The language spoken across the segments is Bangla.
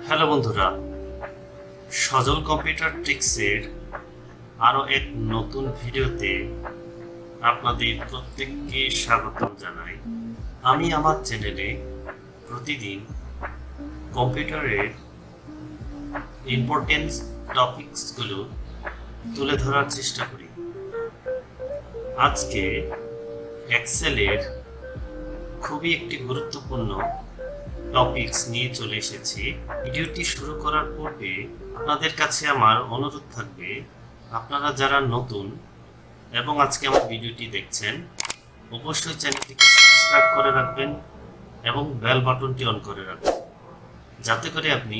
হ্যালো বন্ধুরা, সজল কম্পিউটার ট্রিক্সের আরও এক নতুন ভিডিওতে আপনাদের প্রত্যেককে স্বাগতম জানাই। আমি আমার চ্যানেলে প্রতিদিন কম্পিউটারের ইম্পর্টেন্ট টপিকসগুলো তুলে ধরার চেষ্টা করি। আজকে এক্সেলের খুবই একটি গুরুত্বপূর্ণ টপিকস নিয়ে চলে এসেছি। ভিডিওটি শুরু করার পূর্বে আপনাদের কাছে আমার অনুরোধ থাকবে, আপনারা যারা নতুন এবং আজকে আমার ভিডিওটি দেখছেন, অবশ্যই চ্যানেলটিকে সাবস্ক্রাইব করে রাখবেন এবং বেল বাটনটি অন করে রাখবেন, যাতে করে আপনি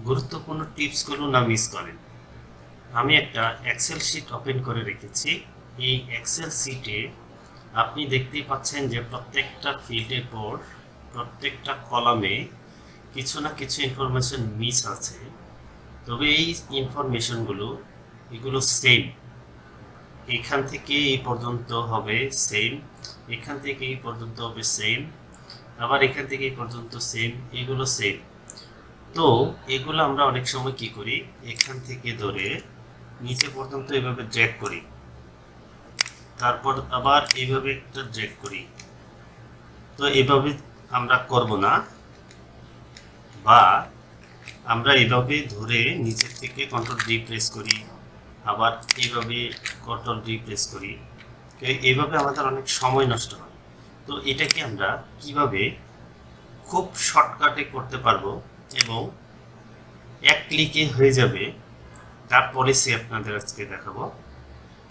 গুরুত্বপূর্ণ টিপসগুলো না মিস করেন। আমি একটা এক্সেল শিট ওপেন করে রেখেছি। এই এক্সেল শিটে আপনি দেখতেই পাচ্ছেন যে প্রত্যেকটা ফিল্ডের পর প্রত্যেকটা কলামে কিছু না কিছু ইনফরমেশন মিস আছে। তবে এই ইনফরমেশনগুলো এগুলো সেম, এখান থেকে এই পর্যন্ত হবে সেম, এখান থেকে এই পর্যন্ত হবে সেম, আবার এখান থেকে এই পর্যন্ত সেম, এগুলো সেম। তো এগুলো আমরা অনেক সময় কি করি, এখান থেকে ধরে নিচে পর্যন্ত এভাবে ড্র্যাগ করি, তারপর আবার এইভাবে একটা ড্র্যাগ করি। তো এভাবে আমরা করব না, বা আমরা এভাবে ধরে নিচের থেকে কন্ট্রোল ডি প্রেস করি, আবার এইভাবে কন্ট্রোল ডি প্রেস করি। তো এইভাবে আমাদের অনেক সময় নষ্ট হয়। তো এটাকে আমরা কিভাবে খুব শর্টকাটে করতে পারবো এবং এক ক্লিকে হয়ে যাবে, তার পলিসি আপনাদের আজকে দেখাবো।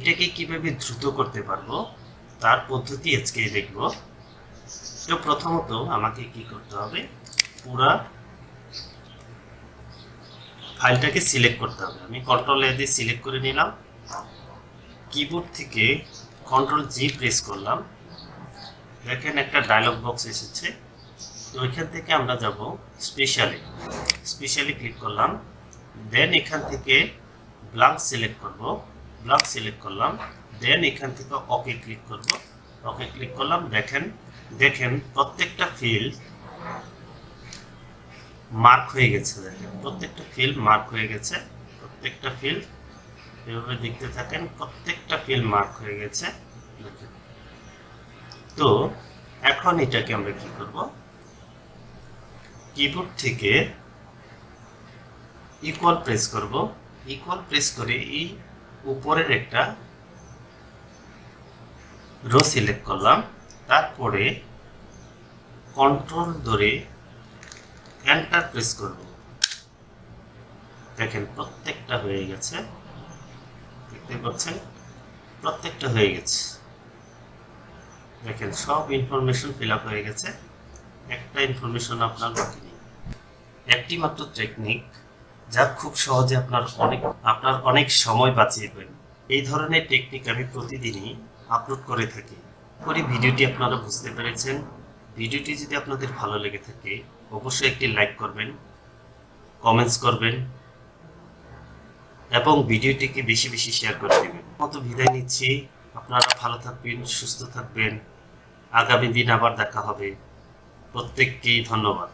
এটাকে কিভাবে দ্রুত করতে পারবো তার পদ্ধতি আজকে দেখব। তো প্রথমত আমাকে কি করতে হবে, পুরা ফাইলটাকে সিলেক্ট করতে হবে। আমি কন্ট্রোল এ দিয়ে সিলেক্ট করে নিলাম, কিবোর্ড থেকে কন্ট্রোল জি প্রেস করলাম। দেখেন একটা ডায়লগ বক্স এসেছে। তো এখান থেকে আমরা যাব স্পেশালি ক্লিক করলাম। দেন এখান থেকে ব্ল্যাঙ্ক সিলেক্ট করব, ব্ল্যাঙ্ক সিলেক্ট করলাম। দেন এখান থেকে ওকে ক্লিক করব, ওকে ক্লিক করলাম। দেখেন প্রত্যেকটা ফিল্ড মার্ক হয়ে গেছে। দেখেন প্রত্যেকটা ফিল্ড মার্ক হয়ে গেছে। প্রত্যেকটা ফিল্ড এভাবে দেখতে থাকেন, প্রত্যেকটা ফিল্ড মার্ক হয়ে গেছে। দেখেন, তো এখন এটাকে আমরা কি করব, কিবোর্ড থেকে ইকুয়াল প্রেস করব। ইকুয়াল প্রেস করে এই উপরের একটা রো সিলেক্ট করলাম। তারপরে কন্ট্রোল ধরে এন্টার প্রেস করব। দেখেন প্রত্যেকটা হয়ে গেছে, দেখতে পাচ্ছেন প্রত্যেকটা হয়ে গেছে। দেখেন সব ইনফরমেশন ফিল আপ হয়ে গেছে, একটা ইনফরমেশন আপনার বাকি নেই। একটি মাত্র টেকনিক যা খুব সহজে আপনার অনেক সময় বাঁচিয়ে দেবেন। এই ধরনের টেকনিক আমি প্রতিদিনই আপলোড করে থাকি। করি ভিডিওটি আপনারা বুঝতে পেরেছেন। ভিডিওটি যদি আপনাদের ভালো লেগে থাকে অবশ্যই একটি লাইক করবেন, কমেন্টস করবেন এবং ভিডিওটিকে বেশি বেশি শেয়ার করে দেবেন। মতো বিদায় নিচ্ছি। আপনারা ভালো থাকবেন, সুস্থ থাকবেন। আগামী দিন আবার দেখা হবে। প্রত্যেককেই ধন্যবাদ।